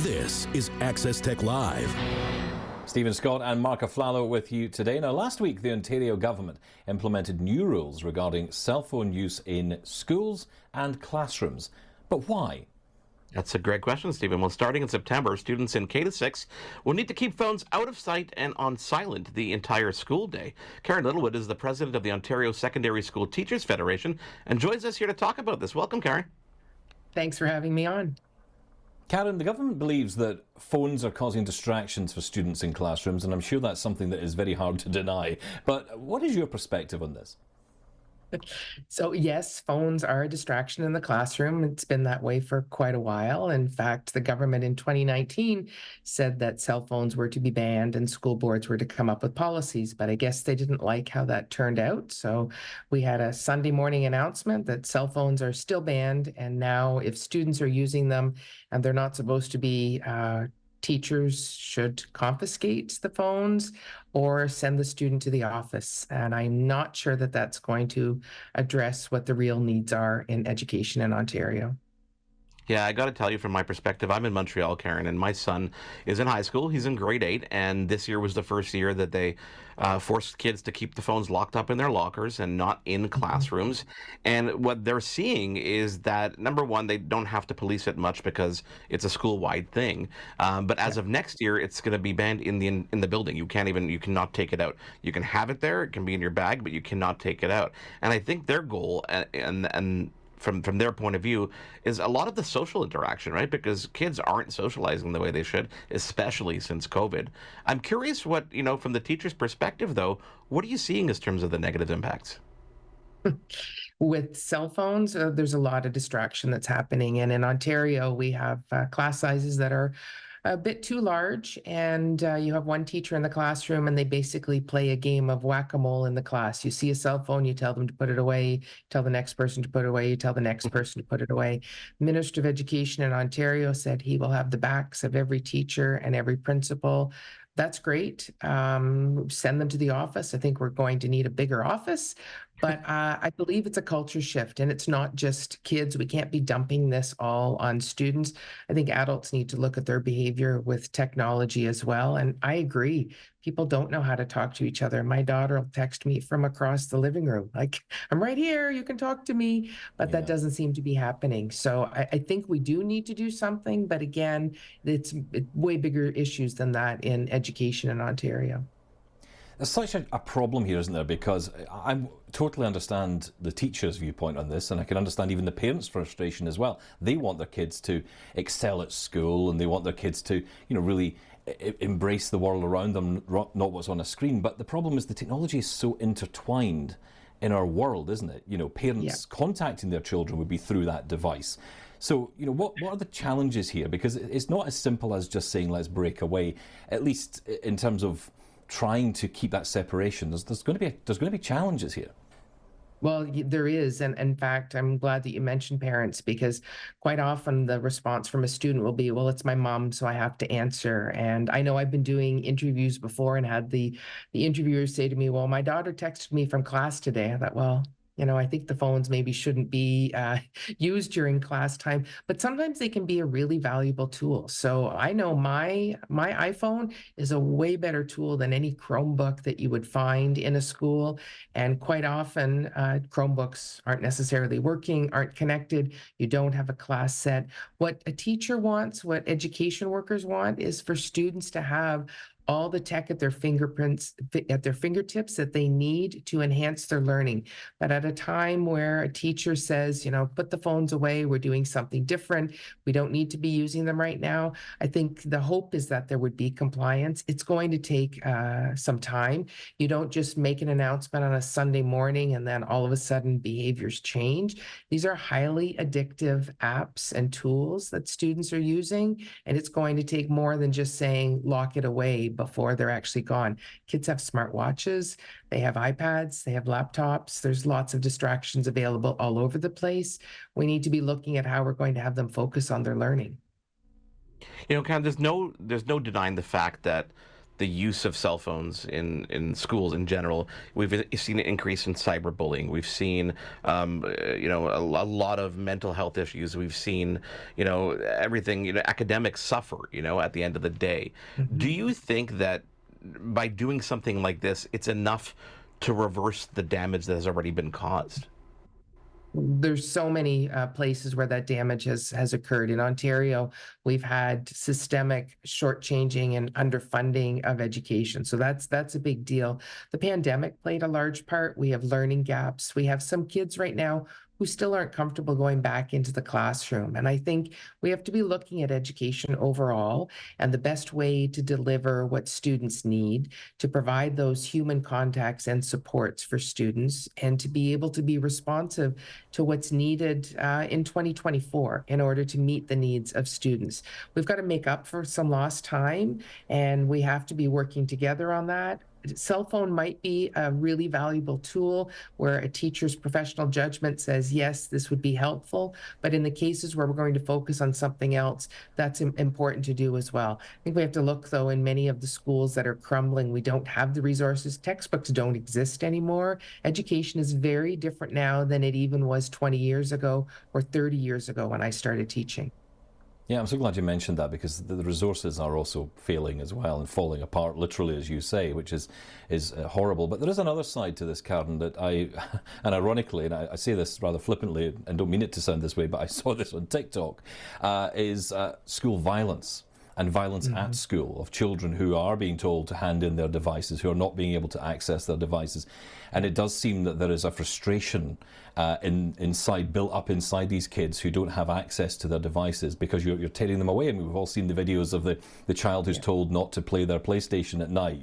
This is Access Tech Live. Stephen Scott and Mark Aflalo with you today. Now, last week, the Ontario government implemented new rules regarding cell phone use in schools and classrooms. But why? That's a great question, Stephen. Well, starting in September, students in K-6 will need to keep phones out of sight and on silent the entire school day. Karen Littlewood is the president of the Ontario Secondary School Teachers Federation and joins us here to talk about this. Welcome, Karen. Thanks for having me on. Karen, the government believes that phones are causing distractions for students in classrooms, and I'm sure that's something that is very hard to deny. But what is your perspective on this? So yes, phones are a distraction in the classroom. It's been that way for quite a while. In fact, the government in 2019 said that cell phones were to be banned and school boards were to come up with policies, but I guess they didn't like how that turned out. So we had a Sunday morning announcement that cell phones are still banned, and now if students are using them and they're not supposed to be, teachers should confiscate the phones or send the student to the office. And I'm not sure that that's going to address what the real needs are in education in Ontario. Yeah, I got to tell you, from my perspective, I'm in Montreal, Karen, and my son is in high school. He's in grade 8, and this year was the first year that they forced kids to keep the phones locked up in their lockers and not in classrooms. And what they're seeing is that, number one, they don't have to police it much because it's a school-wide thing. But as of next year, it's going to be banned in the building. You cannot take it out. You can have it there, it can be in your bag, but you cannot take it out. And I think their goal and from their point of view is a lot of the social interaction, right? Because kids aren't socializing the way they should, especially since COVID. I'm curious what, from the teacher's perspective, though, what are you seeing in terms of the negative impacts? With cell phones, there's a lot of distraction that's happening. And in Ontario, we have class sizes that are a bit too large, and you have one teacher in the classroom and they basically play a game of whack-a-mole in the class. You see a cell phone, you tell them to put it away, tell the next person to put it away, you tell the next person to put it away. Minister of Education in Ontario said he will have the backs of every teacher and every principal. That's great. Send them to the office. I think we're going to need a bigger office, but I believe it's a culture shift, and it's not just kids. We can't be dumping this all on students. I think adults need to look at their behavior with technology as well. And I agree. People don't know how to talk to each other. My daughter will text me from across the living room, like, I'm right here, you can talk to me, but that doesn't seem to be happening. So I think we do need to do something, but again, it's way bigger issues than that in education in Ontario. There's such a problem here, isn't there? Because I totally understand the teacher's viewpoint on this, and I can understand even the parents' frustration as well. They want their kids to excel at school, and they want their kids to, really embrace the world around them, not what's on a screen. But the problem is the technology is so intertwined in our world, isn't it? Parents contacting their children would be through that device. So, what are the challenges here? Because it's not as simple as just saying, let's break away, at least in terms of trying to keep that separation. There's going to be challenges here. Well, there is. And in fact, I'm glad that you mentioned parents, because quite often the response from a student will be, well, it's my mom, so I have to answer. And I know I've been doing interviews before and had the interviewers say to me, well, my daughter texted me from class today. I thought, well, I think the phones maybe shouldn't be used during class time, but sometimes they can be a really valuable tool. So I know my iPhone is a way better tool than any Chromebook that you would find in a school. And quite often, Chromebooks aren't necessarily working, aren't connected. You don't have a class set. What a teacher wants, what education workers want, is for students to have all the tech at their fingertips that they need to enhance their learning. But at a time where a teacher says, put the phones away, we're doing something different, we don't need to be using them right now, I think the hope is that there would be compliance. It's going to take some time. You don't just make an announcement on a Sunday morning and then all of a sudden behaviors change. These are highly addictive apps and tools that students are using, and it's going to take more than just saying lock it away before they're actually gone. Kids have smartwatches, they have iPads, they have laptops. There's lots of distractions available all over the place. We need to be looking at how we're going to have them focus on their learning. Ken, there's no denying the fact that the use of cell phones in schools in general. We've seen an increase in cyberbullying. We've seen, a lot of mental health issues. We've seen, everything, academics suffer, at the end of the day. Do Mhm. you think that by doing something like this, it's enough to reverse the damage that has already been caused? There's so many places where that damage has occurred. In Ontario, we've had systemic shortchanging and underfunding of education. So that's a big deal. The pandemic played a large part. We have learning gaps. We have some kids right now who still aren't comfortable going back into the classroom. And I think we have to be looking at education overall and the best way to deliver what students need, to provide those human contacts and supports for students, and to be able to be responsive to what's needed in 2024 in order to meet the needs of students. We've got to make up for some lost time, and we have to be working together on that. Cell phone might be a really valuable tool where a teacher's professional judgment says, yes, this would be helpful. But in the cases where we're going to focus on something else, that's important to do as well. I think we have to look, though, in many of the schools that are crumbling, we don't have the resources. Textbooks don't exist anymore. Education is very different now than it even was 20 years ago or 30 years ago when I started teaching. Yeah, I'm so glad you mentioned that, because the resources are also failing as well and falling apart, literally, as you say, which is horrible. But there is another side to this, Karen, that and ironically, and I say this rather flippantly and don't mean it to sound this way, but I saw this on TikTok, is school violence. And violence at school, of children who are being told to hand in their devices, who are not being able to access their devices. And it does seem that there is a frustration built up inside these kids who don't have access to their devices, because you're tearing them away. And we've all seen the videos of the child who's told not to play their PlayStation at night,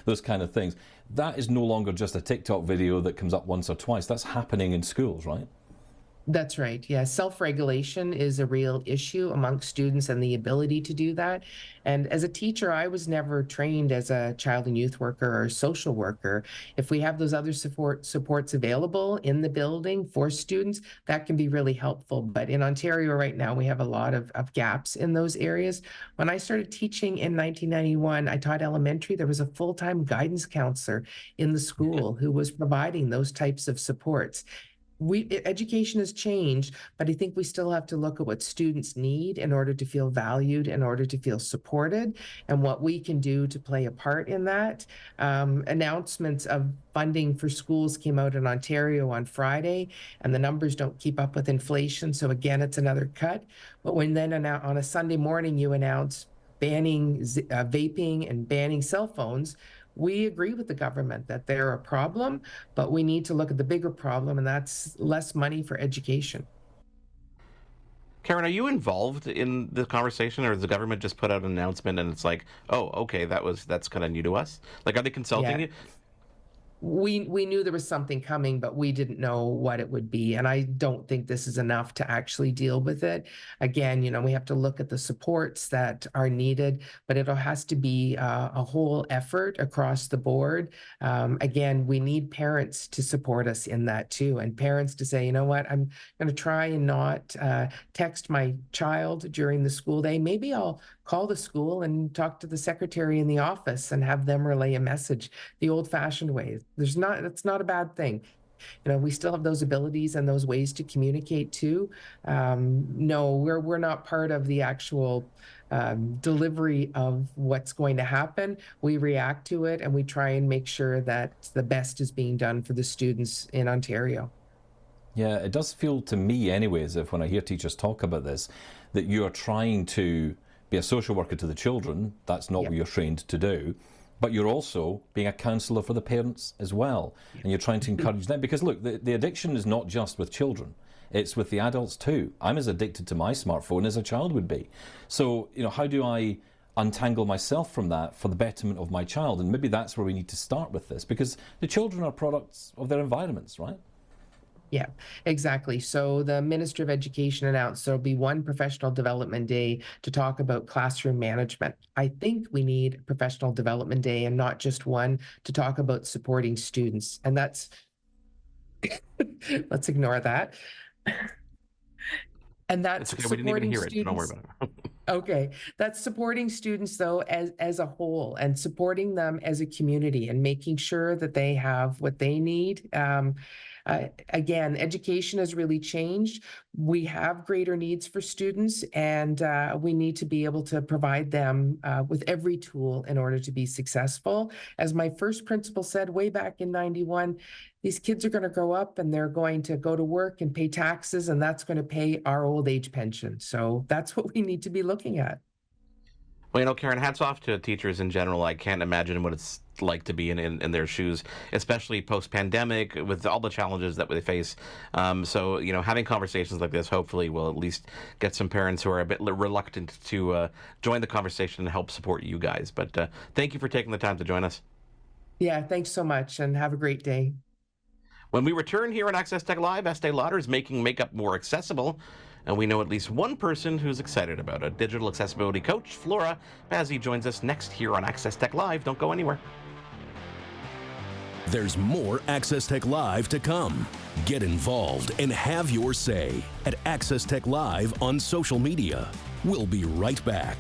those kind of things. That is no longer just a TikTok video that comes up once or twice. That's happening in schools, right? That's right. Yeah. Self-regulation is a real issue amongst students and the ability to do that. And as a teacher, I was never trained as a child and youth worker or social worker. If we have those other supports available in the building for students, that can be really helpful. But in Ontario right now, we have a lot of gaps in those areas. When I started teaching in 1991, I taught elementary. There was a full-time guidance counselor in the school who was providing those types of supports. Education has changed, but I think we still have to look at what students need in order to feel valued, in order to feel supported, and what we can do to play a part in that. Announcements of funding for schools came out in Ontario on Friday, and the numbers don't keep up with inflation. So again, it's another cut. But when then on a Sunday morning you announce banning vaping and banning cell phones, we agree with the government that they're a problem, but we need to look at the bigger problem, and that's less money for education. Karen, are you involved in the conversation, or does the government just put out an announcement and it's like, oh, okay, that's kind of new to us? Like, are they consulting Yeah. you? We knew there was something coming, but we didn't know what it would be. And I don't think this is enough to actually deal with it. Again, we have to look at the supports that are needed, but it has to be a whole effort across the board. Again, we need parents to support us in that too, and parents to say, you know what, I'm going to try and not text my child during the school day. Maybe I'll call the school and talk to the secretary in the office and have them relay a message the old-fashioned way. That's not a bad thing. We still have those abilities and those ways to communicate too. No, we're not part of the actual delivery of what's going to happen. We react to it and we try and make sure that the best is being done for the students in Ontario. Yeah, it does feel to me anyway, as if when I hear teachers talk about this, that you are trying to be a social worker to the children. That's not what you're trained to do. But you're also being a counsellor for the parents as well. And you're trying to encourage them. Because look, the addiction is not just with children. It's with the adults too. I'm as addicted to my smartphone as a child would be. So, how do I untangle myself from that for the betterment of my child? And maybe that's where we need to start with this. Because the children are products of their environments, right? Yeah, exactly. So the Minister of Education announced there'll be one professional development day to talk about classroom management. I think we need a professional development day and not just one to talk about supporting students. And that's, let's ignore that. And It's that's okay. We didn't even supporting hear it, so don't worry students. about it. Okay, that's supporting students though as a whole, and supporting them as a community, and making sure that they have what they need. Again, education has really changed. We have greater needs for students, and we need to be able to provide them with every tool in order to be successful. As my first principal said way back in '91, these kids are going to grow up and they're going to go to work and pay taxes, and that's going to pay our old age pension. So that's what we need to be looking at. Well, Karen, hats off to teachers in general. I can't imagine what it's like to be in their shoes, especially post-pandemic with all the challenges that they face. So, having conversations like this hopefully will at least get some parents who are a bit reluctant to join the conversation and help support you guys. But thank you for taking the time to join us. Yeah, thanks so much, and have a great day. When we return here on Access Tech Live, Estee Lauder is making makeup more accessible. And we know at least one person who's excited about it. Digital accessibility coach Flora Bazzi joins us next here on Access Tech Live. Don't go anywhere. There's more Access Tech Live to come. Get involved and have your say at Access Tech Live on social media. We'll be right back.